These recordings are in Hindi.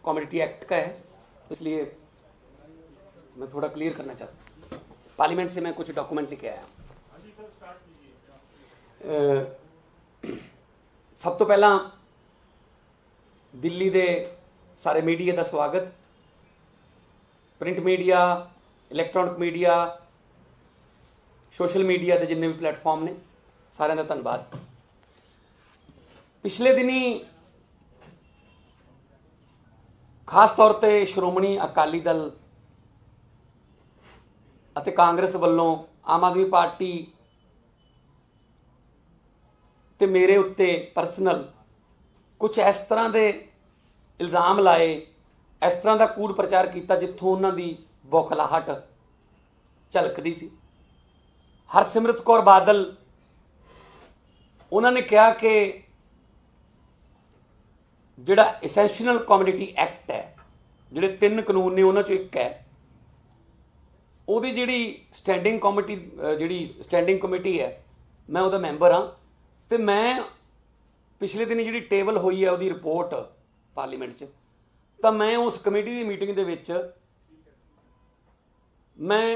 कमोडिटी एक्ट का है, इसलिए मैं थोड़ा क्लियर करना चाहता हूँ। पार्लियामेंट से मैं कुछ डॉक्यूमेंट लेके आया। सब तो पहला दिल्ली दे सारे मीडिया का स्वागत, print media, electronic media, social media के जिन्ने भी प्लेटफॉर्म ने, सारे का धन्यवाद। पिछले दिनी खास तौर पर श्रोमणी अकाली दल ਅਤੇ कांग्रेस ਵੱਲੋਂ आम आदमी पार्टी ਤੇ मेरे उत्ते परसनल कुछ इस तरह के इल्ज़ाम लाए, इस तरह का कूड़ प्रचार किया जिथों उन्हों की बौखलाहट झलकती सी। हरसिमरत कौर बादल उन्होंने कहा कि जिहड़ा एसेंशियल कमोडिटी एक्ट है, जिहड़े 3 कानून ने उन्होंने एक है, ਉਹਦੀ ਜਿਹੜੀ ਸਟੈਂਡਿੰਗ ਕਮੇਟੀ ਹੈ, मैं ਉਹਦਾ ਮੈਂਬਰ ਹਾਂ ਤੇ मैं ਪਿਛਲੇ ਦਿਨ ਜਿਹੜੀ ਟੇਬਲ ਹੋਈ ਹੈ ਉਹਦੀ ਰਿਪੋਰਟ ਪਾਰਲੀਮੈਂਟ 'ਚ, ਤਾਂ मैं ਉਸ ਕਮੇਟੀ ਦੀ ਮੀਟਿੰਗ ਦੇ ਵਿੱਚ मैं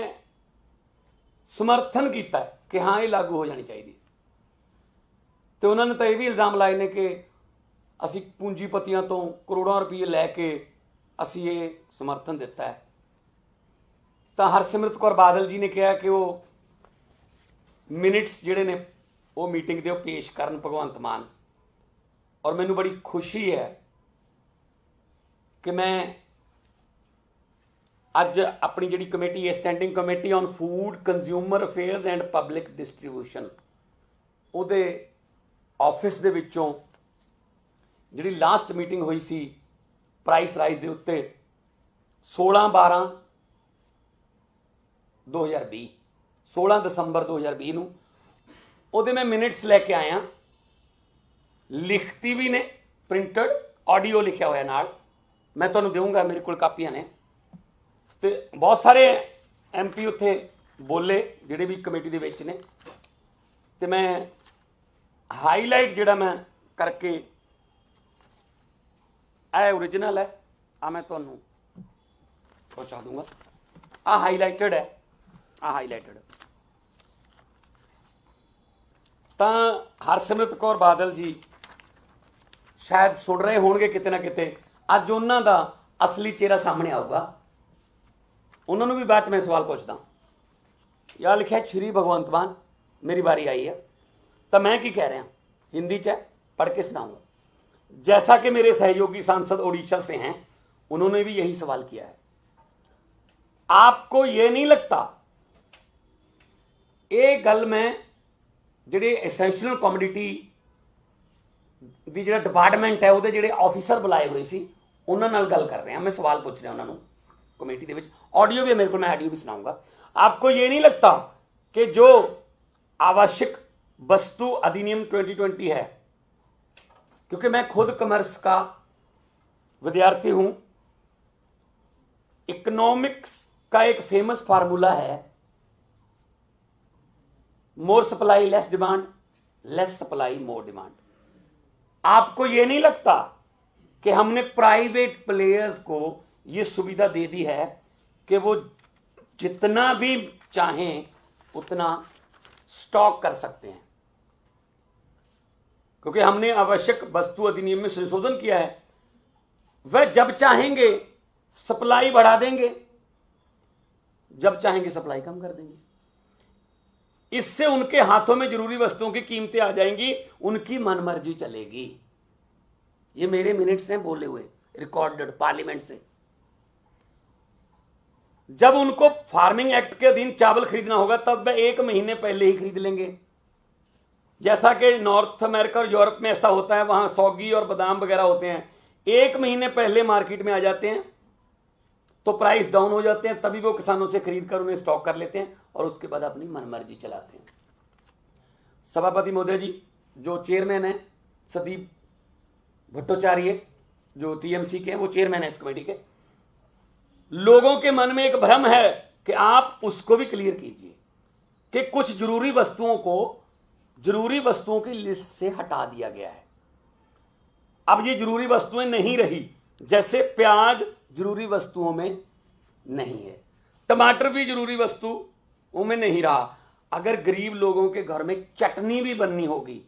ਸਮਰਥਨ ਕੀਤਾ ਕਿ ਹਾਂ ਇਹ ਲਾਗੂ ਹੋ ਜਾਣੀ ਚਾਹੀਦੀ। ਤੇ ਉਹਨਾਂ ਨੇ ਤਾਂ ਇਹ ਵੀ ਇਲਜ਼ਾਮ ਲਾਏ ਨੇ ਕਿ ਅਸੀਂ ਪੂੰਜੀਪਤੀਆਂ ਤੋਂ ਕਰੋੜਾਂ ਰੁਪਏ ਲੈ ਕੇ ਅਸੀਂ ਇਹ ਸਮਰਥਨ ਦਿੱਤਾ ਹੈ। तो हरसिमरत कौर बादल जी ने कहा कि वो मिनट्स जिहड़े ने वो मीटिंग दे पेश करन भगवंत मान, और मैनूं बड़ी खुशी है कि मैं अज अपनी जिहड़ी कमेटी है, standing committee on food consumer affairs and public distribution, उहदे ऑफिस दे विचों जिहड़ी लास्ट मीटिंग हुई सी प्राइस राइज दे उत्ते 16/12/2020 16 दसंबर 2020 ਨੂੰ ਉਹਦੇ मैं मिनट्स लैके आया, लिखती भी ने, प्रिंटड ऑडियो लिखा होया नाल, मैं तुहानूं देऊँगा, मेरे कोल कापियां ने। तो बहुत सारे MP उत्थे बोले जिहड़े भी कमेटी दे विच ने, ते मैं हाईलाइट जिहड़ा मैं करके ओरिजिनल है आ मैं तुहानूं पहुँचा दूँगा। आ हाईलाइटेड है, हाईलाइटेड। तो हरसिमरत कौर बादल जी शायद सुन रहे होंगे किते ना किते, अज उन्हां दा असली चेहरा सामने आऊगा। उन्होंने भी बाद में सवाल पूछदा, यार लिखा श्री भगवंत मान, मेरी बारी आई है, तो मैं की कह रहा, हिंदी च पढ़ के सुनाऊंगा। जैसा कि मेरे सहयोगी सांसद उड़ीसा से हैं, उन्होंने भी यही सवाल किया है। आपको ये नहीं लगता ये गल मैं जिहड़े एसेंशियल कमोडिटी दी जिहड़ा डिपार्टमेंट है उहदे जिहड़े ऑफिसर बुलाए हुए सी उन्हां नाल गल कर रहे हैं, मैं सवाल पूछ रहा उन्होंने कमेटी दे विच, ऑडियो भी मेरे को, मैं ऑडियो भी सुनाऊंगा। आपको ये नहीं लगता कि जो आवश्यक वस्तु अधिनियम 2020 है, क्योंकि मैं खुद कॉमर्स का विद्यार्थी हूं, इकोनॉमिक्स का एक फेमस फार्मूला है, more supply less demand, less supply more demand. आपको यह नहीं लगता कि हमने प्राइवेट प्लेयर्स को यह सुविधा दे दी है कि वो जितना भी चाहें उतना स्टॉक कर सकते हैं, क्योंकि हमने आवश्यक वस्तु अधिनियम में संशोधन किया है। वह जब चाहेंगे सप्लाई बढ़ा देंगे, जब चाहेंगे सप्लाई कम कर देंगे। इससे उनके हाथों में जरूरी वस्तुओं की कीमतें आ जाएंगी, उनकी मनमर्जी चलेगी। ये मेरे मिनट्स हैं बोले हुए, रिकॉर्डेड पार्लियामेंट से। जब उनको फार्मिंग एक्ट के अधीन चावल खरीदना होगा तब वह 1 महीने पहले ही खरीद लेंगे, जैसा कि नॉर्थ अमेरिका और यूरोप में ऐसा होता है, वहां सौगी और बादाम वगैरह होते हैं, 1 महीने पहले मार्केट में आ जाते हैं, तो प्राइस डाउन हो जाते हैं, तभी वो किसानों से खरीद कर उन्हें स्टॉक कर लेते हैं और उसके बाद अपनी मनमर्जी चलाते हैं। सभापति महोदय जी, जो चेयरमैन है संदीप भट्टाचार्य, जो TMC के हैं, वो चेयरमैन है इस कमेटी के। लोगों के मन में एक भ्रम है कि आप उसको भी क्लियर कीजिए कि कुछ जरूरी वस्तुओं को जरूरी वस्तुओं की लिस्ट से हटा दिया गया है। अब ये जरूरी वस्तुएं नहीं रही जैसे प्याज जरूरी वस्तुओं में नहीं है, टमाटर भी जरूरी वस्तुओं में नहीं रहा। अगर गरीब लोगों के घर में चटनी भी बननी होगी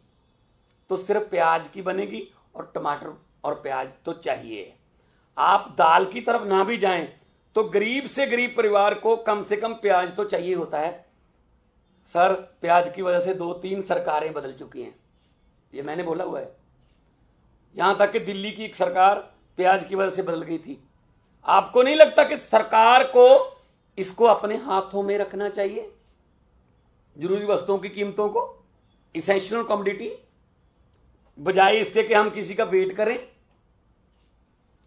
तो सिर्फ प्याज की बनेगी, और टमाटर और प्याज तो चाहिए। आप दाल की तरफ ना भी जाएं तो गरीब से गरीब परिवार को कम से कम प्याज तो चाहिए होता है। सर, प्याज की वजह से 2-3 सरकारें बदल चुकी हैं, ये मैंने बोला हुआ है। यहां तक कि दिल्ली की एक सरकार प्याज की वजह से बदल गई थी। आपको नहीं लगता कि सरकार को इसको अपने हाथों में रखना चाहिए, जरूरी वस्तुओं की कीमतों को, इसेंशियल कमोडिटी, बजाय इसके कि हम किसी का वेट करें?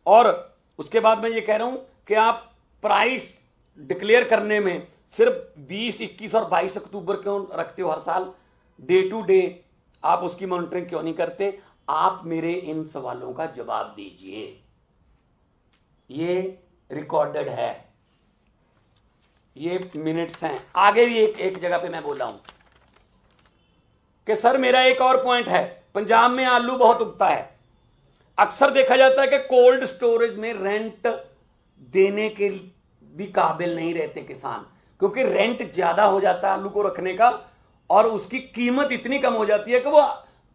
और उसके बाद मैं ये कह रहा हूं कि आप प्राइस डिक्लेयर करने में सिर्फ 20, 21 और 22 अक्टूबर क्यों रखते हो हर साल? डे टू डे आप उसकी मॉनिटरिंग क्यों नहीं करते? आप मेरे इन सवालों का जवाब दीजिए। ये रिकॉर्डेड है, ये मिनट्स हैं। आगे भी एक जगह पे मैं बोला हूं कि सर मेरा एक और पॉइंट है, पंजाब में आलू बहुत उगता है। अक्सर देखा जाता है कि कोल्ड स्टोरेज में रेंट देने के भी काबिल नहीं रहते किसान, क्योंकि रेंट ज्यादा हो जाता है आलू को रखने का, और उसकी कीमत इतनी कम हो जाती है कि वो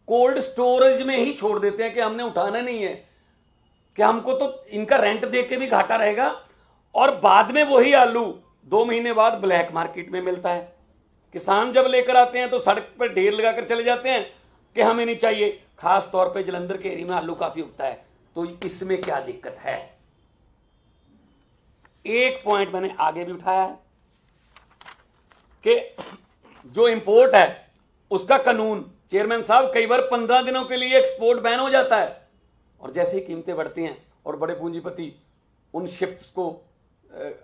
कोल्ड स्टोरेज में ही छोड़ देते हैं कि हमने उठाना नहीं है, कि हमको तो इनका रेंट दे के भी घाटा रहेगा। और बाद में वही आलू 2 महीने बाद ब्लैक मार्केट में मिलता है। किसान जब लेकर आते हैं तो सड़क पर ढेर लगाकर चले जाते हैं कि हमें नहीं चाहिए। खास तौर पे जलंधर के एरिया में आलू काफी उगता है, तो इसमें क्या दिक्कत है? एक पॉइंट मैंने आगे भी उठाया है कि जो इंपोर्ट है उसका कानून, चेयरमैन साहब, कई बार 15 दिनों के लिए एक्सपोर्ट बैन हो जाता है, और जैसे ही कीमतें बढ़ती हैं और बड़े पूंजीपति उन शिप्स को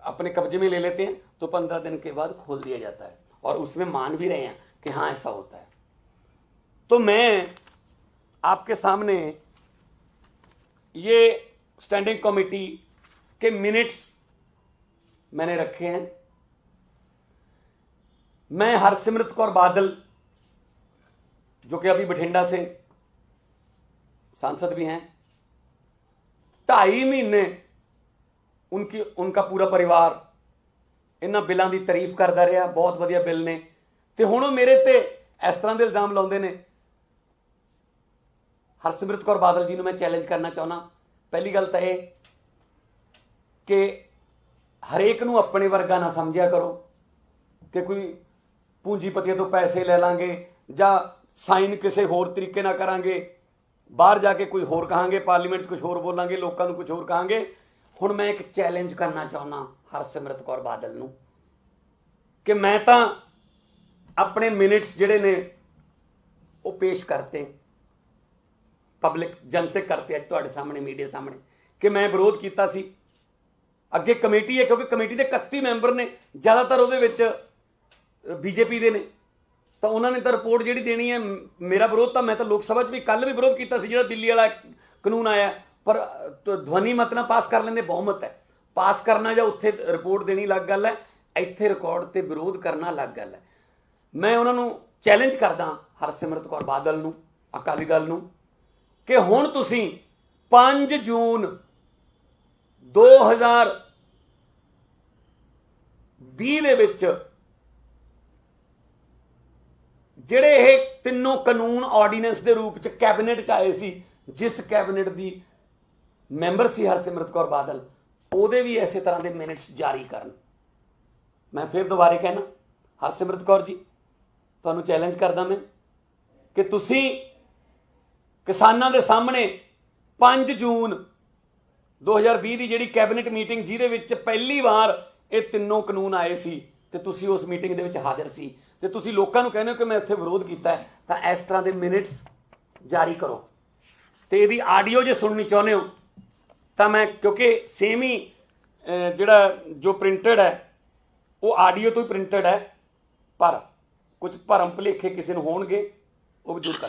अपने कब्जे में ले लेते हैं तो 15 दिन के बाद खोल दिया जाता है, और उसमें मान भी रहे हैं कि हाँ ऐसा होता है। तो मैं आपके सामने ये स्टैंडिंग कमेटी के मिनट्स मैंने रखे हैं। मैं हरसिमरत कौर बादल, जो कि अभी बठिंडा से सांसद भी हैं, 2.5 महीने उनका पूरा परिवार इन्हां बिलों की तारीफ करता रहा, बहुत वधिया बिल ने, ते हुण वो मेरे ते इस तरह के इल्जाम लाउंदे ने। हरसिमरत कौर बादल जी नूं मैं चैलेंज करना चाहुंदा। पहली गल तो यह कि हरेक नूं अपने वर्गा ना समझिया करो कि कोई पूंजीपतियों तो पैसे ले लांगे जां साइन किसी होर तरीके ना करांगे, बाहर जाके कोई होर कहांगे, पार्लीमेंट कुछ होर बोलांगे, लोगों को कुछ होर कहांगे। हुण मैं एक चैलेंज करना चाहुंदा हरसिमरत कौर बादल नूं कि मैं तो अपने मिनट्स जिहड़े ने वो पेश करते, पब्लिक जनतक करते अज तुहाडे सामने मीडिया सामने, कि मैं विरोध कीता सी। अगे कमेटी है, क्योंकि कमेटी के 31 मैंबर ने, ज़्यादातर उहदे विच बीजेपी दे ने, तो उन्होंने तो रिपोर्ट जिहड़ी देनी है। मेरा विरोध तो, मैं तो लोक सभा भी कल भी विरोध किया सी, जिहड़ा दिल्ली वाला कानून आया, पर तो ध्वनि मत ना पास कर लेंदे, बहुमत है, पास करना या उत्थे रिपोर्ट देनी अलग गल है, इत्थे रिकॉर्ड ते विरोध करना अलग गल है। मैं उन्होंने चैलेंज करदा हरसिमरत कौर बादल नूं, अकाली दल नूं, कि हुण तुसीं 5 जून 2020 दे विच जिहड़े ये तीनों कानून ऑर्डीनेंस के रूप च कैबिनेट च आए सी, जिस कैबिनेट की मैंबर सी हरसिमरत कौर बादल, ਉਹਦੇ भी इस तरह के मिनट्स जारी करन। मैं फिर दोबारे कहना, हरसिमरत कौर जी, तुहानूं चैलेंज करदा मैं कि तुसीं किसानां दे सामने 5 जून 2020 की जिहड़ी कैबिनेट मीटिंग जिहदे विच पहली बार ये तीनों कानून आए सी, ते तुसीं उस मीटिंग दे विच हाज़र सी, ते तुसीं लोकां नूं कहने हो कि मैं उत्थे विरोध कीता है, तां इस तरह के मिनट्स जारी करो। ते इहदी आडियो जे सुननी चाहुंदे हो तो मैं, क्योंकि सेम ही जिहड़ा जो प्रिंटेड है वो आडियो तो ही प्रिंटेड है, पर कुछ भरम भुलेखे किसी नूं होणगे वो भी दूर कर।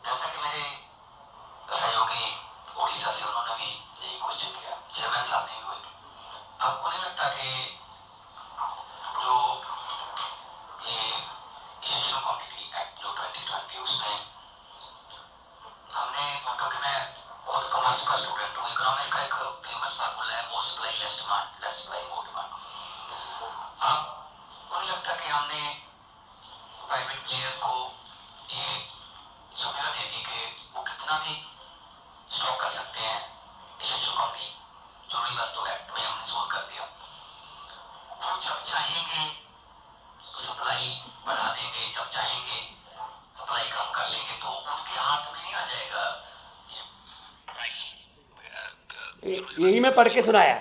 जैसा कि मेरे सहयोगी उड़ीसा से, उन्होंने भी कि हमने प्राइवेट प्लेयर्स को ये सुविधा दे दी कि वो कितना भी स्टॉक कर सकते हैं, इसेंशियल कमोडिटी जरूरी वस्तु एक्ट में हमने सोल्व कर दिया। वो जब चाहेंगे सप्लाई बढ़ा देंगे, जब चाहेंगे सप्लाई कम कर लेंगे, तो उनके हाथ में नहीं आ जाएगा यही मैं पढ़ के सुनाया,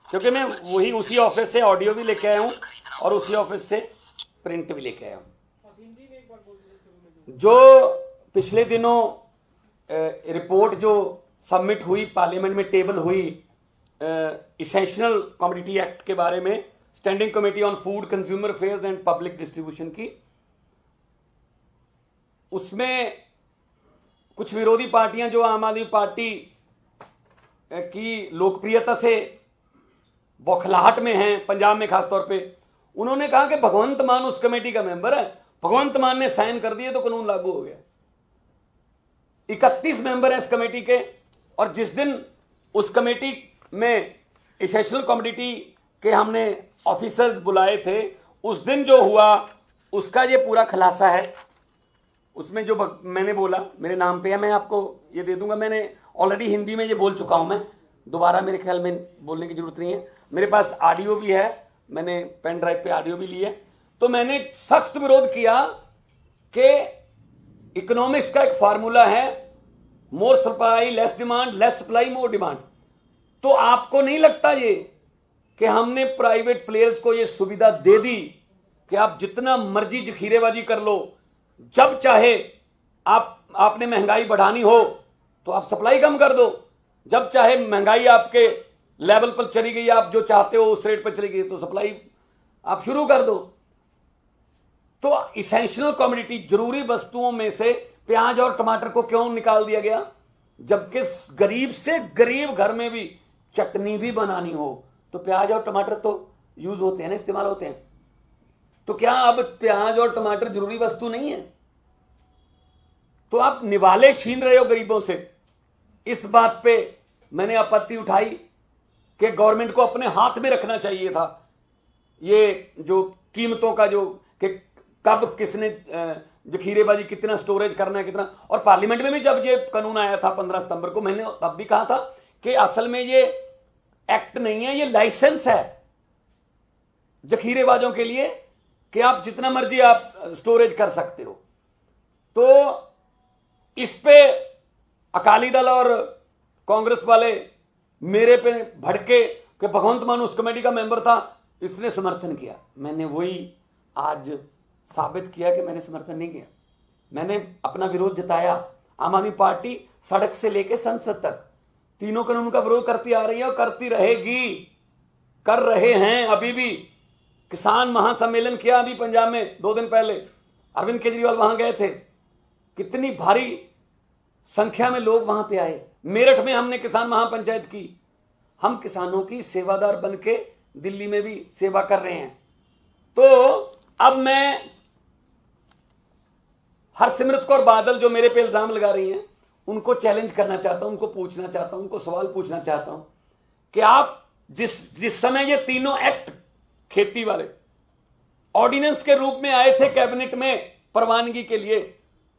क्योंकि मैं वही उसी ऑफिस से ऑडियो भी लेके आया हूँ और उसी ऑफिस से प्रिंट भी लेके आया हूँ। जो पिछले दिनों रिपोर्ट जो सबमिट हुई पार्लियामेंट में, टेबल हुई इसेंशियल कमोडिटी एक्ट के बारे में, standing committee on food consumer affairs and public distribution की, उसमें कुछ विरोधी पार्टियां जो आम आदमी पार्टी की लोकप्रियता से बौखलाहट में हैं, पंजाब में खासतौर पे, उन्होंने कहा कि भगवंत मान उस कमेटी का मेंबर है, भगवंत मान ने साइन कर दिए तो कानून लागू हो गया। 31 मेंबर हैं इस कमेटी के, और जिस दिन उस कमेटी में एसेंशियल कमोडिटी के हमने ऑफिसर्स बुलाए थे, उस दिन जो हुआ उसका ये पूरा खुलासा है। उसमें जो मैंने बोला मेरे नाम पे है, मैं आपको ये दे दूंगा। मैंने ऑलरेडी हिंदी में ये बोल चुका हूं, मैं दोबारा मेरे ख्याल में बोलने की जरूरत नहीं है। मेरे पास ऑडियो भी है, मैंने पेन ड्राइव पे ऑडियो भी ली है। तो मैंने सख्त विरोध किया कि इकोनॉमिक्स का एक फार्मूला है, more supply less demand, less supply more demand. तो आपको नहीं लगता ये कि हमने प्राइवेट प्लेयर्स को ये सुविधा दे दी कि आप जितना मर्जी जखीरेबाजी कर लो, जब चाहे आपने महंगाई बढ़ानी हो तो आप सप्लाई कम कर दो, जब चाहे महंगाई आपके लेवल पर चली गई, आप जो चाहते हो उस रेट पर चली गई, तो सप्लाई आप शुरू कर दो। तो इसेंशियल कमोडिटी जरूरी वस्तुओं में से प्याज और टमाटर को क्यों निकाल दिया गया, जबकि गरीब से गरीब घर में भी चटनी भी बनानी हो तो प्याज और टमाटर तो यूज होते हैं ना, इस्तेमाल होते हैं। तो क्या अब प्याज और टमाटर जरूरी वस्तु नहीं है? तो आप निवाले छीन रहे हो गरीबों से। इस बात पे मैंने आपत्ति उठाई कि गवर्नमेंट को अपने हाथ में रखना चाहिए था ये जो कीमतों का, जो कि कब किसने जखीरेबाजी कितना स्टोरेज करना है, कितना। और पार्लियामेंट में भी जब ये कानून आया था 15 सितंबर को, मैंने तब भी कहा था कि असल में ये एक्ट नहीं है, ये लाइसेंस है जखीरेबाजों के लिए कि आप जितना मर्जी आप स्टोरेज कर सकते हो। तो इस पे अकाली दल और कांग्रेस वाले मेरे पे भड़के कि भगवंत मान उस कमेटी का मेंबर था, इसने समर्थन किया। मैंने वही आज साबित किया कि मैंने समर्थन नहीं किया, मैंने अपना विरोध जताया। आम आदमी पार्टी सड़क से लेकर संसद तक तीनों कानून का विरोध करती आ रही है और करती रहेगी, कर रहे हैं अभी भी। किसान महासम्मेलन किया अभी पंजाब में 2 दिन पहले, अरविंद केजरीवाल वहां गए थे, कितनी भारी संख्या में लोग वहां पे आए। मेरठ में हमने किसान महापंचायत की, हम किसानों की सेवादार बनके दिल्ली में भी सेवा कर रहे हैं। तो अब मैं हरसिमरत कौर बादल जो मेरे पे इल्जाम लगा रही हैं, उनको चैलेंज करना चाहता हूं, उनको पूछना चाहता हूं, उनको सवाल पूछना चाहता हूं कि आप जिस समय ये तीनों एक्ट खेती वाले ऑर्डिनेंस के रूप में आए थे कैबिनेट में परवानगी के लिए,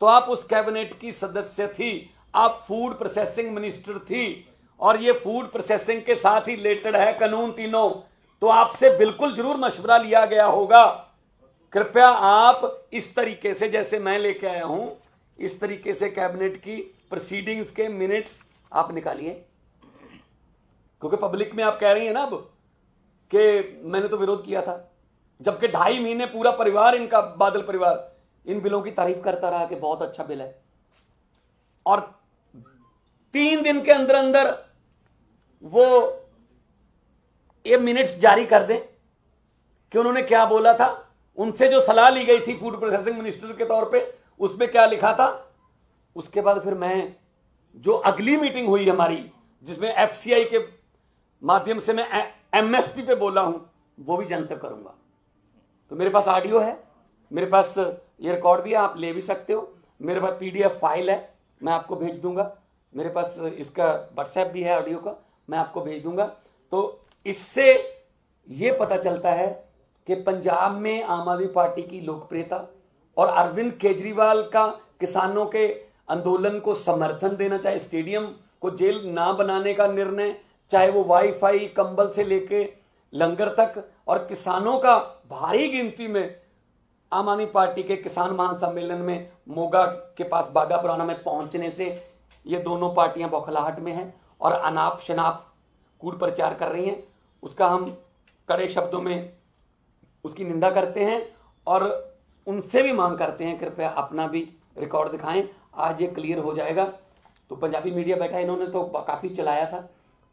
तो आप उस कैबिनेट की सदस्य थी, आप फूड प्रोसेसिंग मिनिस्टर थी, और ये फूड प्रोसेसिंग के साथ ही रिलेटेड है कानून तीनों। तो आपसे बिल्कुल जरूर मशवरा लिया गया होगा। कृपया आप इस तरीके से, जैसे मैं लेके आया हूं, इस तरीके से कैबिनेट की प्रोसीडिंग्स के मिनट्स आप निकालिए, क्योंकि पब्लिक में आप कह रही हैं ना अब कि मैंने तो विरोध किया था, जबकि 2.5 महीने पूरा परिवार इनका, बादल परिवार, इन बिलों की तारीफ करता रहा कि बहुत अच्छा बिल है, और 3 दिन के अंदर अंदर वो ये मिनट्स जारी कर दें कि उन्होंने क्या बोला था। उनसे जो सलाह ली गई थी फूड प्रोसेसिंग मिनिस्टर के तौर पे, उसमें क्या लिखा था। उसके बाद फिर मैं जो अगली मीटिंग हुई हमारी, जिसमें एफसीआई के माध्यम से मैं एमएसपी पे बोला हूं, वो भी जनतक करूंगा। तो मेरे पास ऑडियो है, मेरे पास ये रिकॉर्ड भी है, आप ले भी सकते हो। मेरे पास पीडीएफ फाइल है, मैं आपको भेज दूंगा। मेरे पास इसका व्हाट्सएप भी है ऑडियो का, मैं आपको भेज दूंगा। तो इससे ये पता चलता है कि पंजाब में आम आदमी पार्टी की लोकप्रियता और अरविंद केजरीवाल का किसानों के आंदोलन को समर्थन देना, चाहे स्टेडियम को जेल ना बनाने का निर्णय, चाहे वो वाईफाई कंबल से लेके लंगर तक, और किसानों का भारी गिनती में आम आदमी पार्टी के किसान महासम्मेलन में मोगा के पास बागा पुराना में पहुंचने से ये दोनों पार्टियां बौखलाहट में हैं और अनाप शनाप कूट प्रचार कर रही हैं। उसका हम कड़े शब्दों में उसकी निंदा करते हैं और उनसे भी मांग करते हैं कृपया अपना भी रिकॉर्ड दिखाएं। आज ये क्लियर हो जाएगा। तो पंजाबी मीडिया बैठा, इन्होंने तो काफ़ी चलाया था,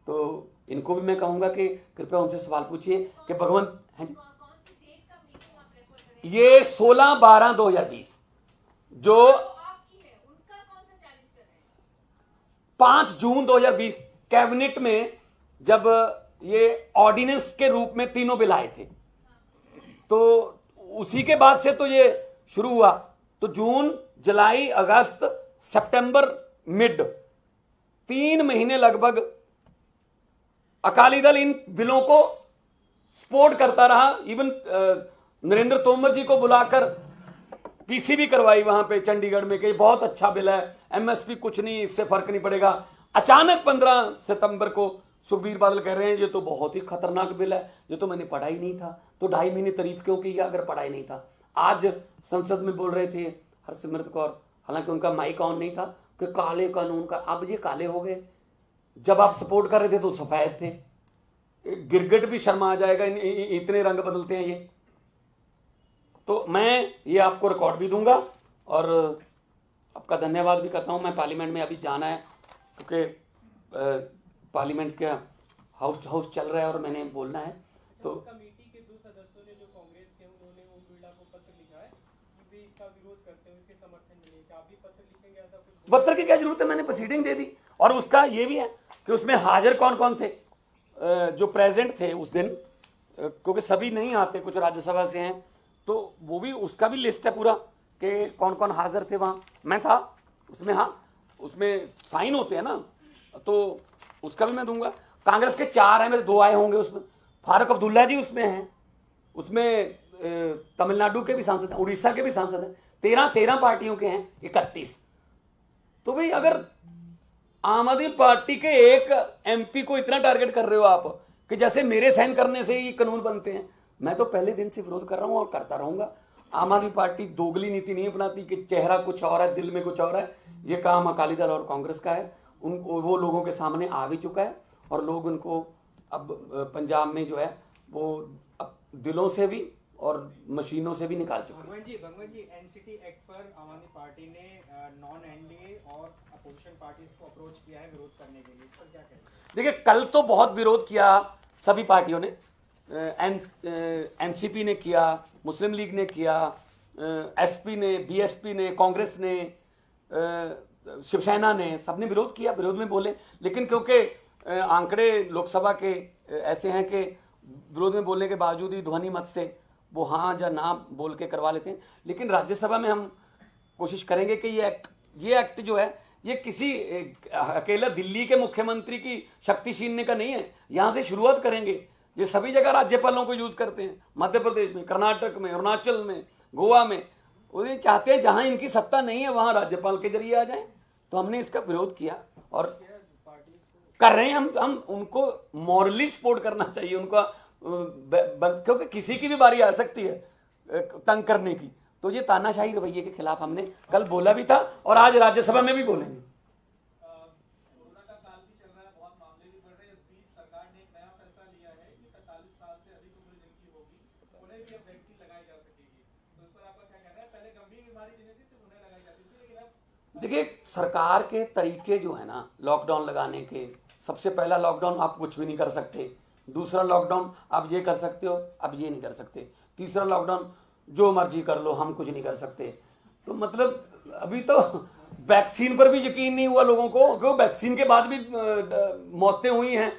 तो इनको भी मैं कहूँगा कि कृपया उनसे सवाल पूछिए कि भगवंत हैं जी, ये 16/12/2020 जो 5 जून 2020 कैबिनेट में जब ये ऑर्डिनेंस के रूप में तीनों बिल आए थे, तो उसी के बाद से तो ये शुरू हुआ। तो जून, जुलाई, अगस्त, सितंबर मिड 3 महीने लगभग अकाली दल इन बिलों को सपोर्ट करता रहा। इवन नरेंद्र तोमर जी को बुलाकर पीसीबी करवाई वहां पे चंडीगढ़ में कि बहुत अच्छा बिल है, एमएसपी कुछ नहीं, इससे फर्क नहीं पड़ेगा। अचानक 15 सितंबर को सुखबीर बादल कह रहे हैं ये तो बहुत ही खतरनाक बिल है, ये तो मैंने पढ़ा ही नहीं था। तो 2.5 महीने तारीफ क्यों की अगर पढ़ा ही नहीं था। आज संसद में बोल रहे थे हरसिमरत कौर, हालांकि उनका माइक ऑन नहीं था, कि काले कानून का, अब ये काले हो गए। जब आप सपोर्ट कर रहे थे तो सफेद थे। गिरगिट भी शर्मा आ जाएगा, इतने रंग बदलते हैं ये। तो मैं ये आपको रिकॉर्ड भी दूंगा और आपका धन्यवाद भी करता हूं। मैं पार्लियामेंट में अभी जाना है क्योंकि पार्लियामेंट का हाउस चल रहा है और मैंने बोलना है। तो कमेटी के 2 सदस्यों ने जो कांग्रेस के, उन्होंने ओम बिरला को पत्र लिखा है कि वे इसका विरोध करते हैं, इसके समर्थन में नहीं। क्या आप भी पत्र लिखेंगे? ऐसा कुछ पत्र की क्या जरूरत है, मैंने प्रोसीडिंग दे दी। और उसका ये भी है कि उसमें हाजिर कौन कौन थे जो प्रेजेंट थे उस दिन, क्योंकि सभी नहीं आते, कुछ राज्यसभा से हैं, तो वो भी, उसका भी लिस्ट है पूरा कि कौन कौन हाजिर थे वहाँ। मैं था उसमें, हाँ, उसमें साइन होते हैं ना, तो उसका भी मैं दूंगा। कांग्रेस के 4 हैं, मेरे 2 आए होंगे उसमें। फारूक अब्दुल्ला जी उसमें हैं, उसमें तमिलनाडु के भी सांसद हैं, उड़ीसा के भी सांसद हैं। 13 पार्टियों के हैं, 31। तो भाई अगर आम आदमी पार्टी के एक एमपी को इतना टारगेट कर रहे हो आप कि जैसे मेरे साइन करने से ही कानून बनते हैं, मैं तो पहले दिन से विरोध कर रहा हूं और करता रहूंगा। आम आदमी पार्टी दोगली नीति नहीं अपनाती कि चेहरा कुछ और है, दिल में कुछ और है। ये काम अकाली दल और कांग्रेस का है। वो लोगों के सामने आ भी चुका है और लोग उनको अब पंजाब में जो है वो अब दिलों से भी और मशीनों से भी निकाल चुके हैं। भगवंत जी, एनसीटी एक्ट पर आम आदमी पार्टी ने नॉन एनडीए और अपोजिशन पार्टीज को अप्रोच किया है विरोध करने के लिए, इस पर क्या कहें? देखिए, कल तो बहुत विरोध किया सभी पार्टियों ने। एनसीपी ने किया, मुस्लिम लीग ने किया, एसपी ने, बीएसपी ने, कांग्रेस ने, शिवसेना ने, सबने विरोध किया, विरोध में बोले। लेकिन क्योंकि आंकड़े लोकसभा के ऐसे हैं कि विरोध में बोलने के बावजूद ही ध्वनि मत से वो हाँ या ना बोल के करवा लेते हैं। लेकिन राज्यसभा में हम कोशिश करेंगे कि ये एक्ट जो है ये किसी अकेला दिल्ली के मुख्यमंत्री की शक्ति छीनने का नहीं है। यहां से शुरुआत करेंगे। ये सभी जगह राज्यपालों को यूज करते हैं, मध्य प्रदेश में, कर्नाटक में, अरुणाचल में, गोवा में। वो ये चाहते हैं जहां इनकी सत्ता नहीं है वहां राज्यपाल के जरिए आ जाए। तो हमने इसका विरोध किया और कर रहे हैं। हम उनको मॉरली सपोर्ट करना चाहिए उनका, क्योंकि किसी की भी बारी आ सकती है तंग करने की। तो ये तानाशाही रवैये के खिलाफ हमने कल बोला भी था और आज राज्यसभा में भी बोलेंगे। कोरोना का काल भी चल रहा है, बहुत मामले भी बढ़ रहे हैं। इस बीच सरकार ने एक नया फैसला लिया है कि 45 साल से अधिक उम्र जिनकी होगी उन्हें भी अब वैक्सीन लगाई जा सकेगी। तो इस पर आपका क्या कहना है? पहले गंभीर बीमारी जिन्हें थी सिर्फ उन्हें लगाई जाती थी, लेकिन अब देखिए, सरकार के तरीके जो है ना लॉकडाउन लगाने के, सबसे पहला लॉकडाउन आप कुछ भी नहीं कर सकते, दूसरा लॉकडाउन आप ये कर सकते हो, अब ये नहीं कर सकते, तीसरा लॉकडाउन जो मर्जी कर लो, हम कुछ नहीं कर सकते। तो मतलब अभी तो वैक्सीन पर भी यकीन नहीं हुआ लोगों को, क्योंकि वैक्सीन के बाद भी मौतें हुई हैं,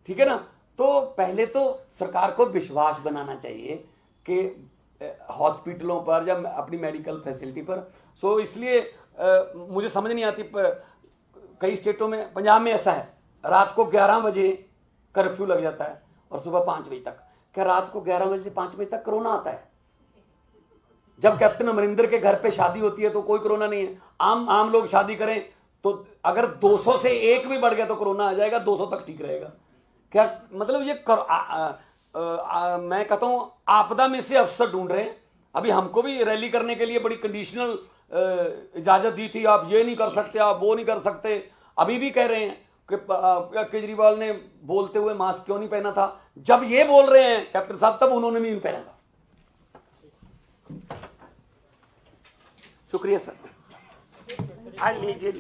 ठीक है ना। तो पहले तो सरकार को विश्वास बनाना चाहिए कि हॉस्पिटलों पर या अपनी मेडिकल फैसिलिटी पर। सो इसलिए मुझे समझ नहीं आती, कई स्टेटों में, पंजाब में ऐसा है, रात को 11 बजे कर्फ्यू लग जाता है और सुबह 5 बजे तक। क्या रात को 11 बजे से 5 बजे तक कोरोना आता है? जब कैप्टन अमरिंदर के घर पे शादी होती है तो कोई कोरोना नहीं है। आम लोग शादी करें तो अगर 200 से 1 भी बढ़ गया तो कोरोना आ जाएगा, 200 तक ठीक रहेगा। क्या मतलब ये मैं कहता हूं आपदा में से अवसर ढूंढ रहे हैं। अभी हमको भी रैली करने के लिए बड़ी कंडीशनल इजाजत दी थी, आप ये नहीं कर सकते, आप वो नहीं कर सकते। अभी भी कह रहे हैं कि केजरीवाल ने बोलते हुए मास्क क्यों नहीं पहना था। जब ये बोल रहे हैं कैप्टन साहब तब उन्होंने नहीं पहना था। शुक्रिया सर। लीजिए।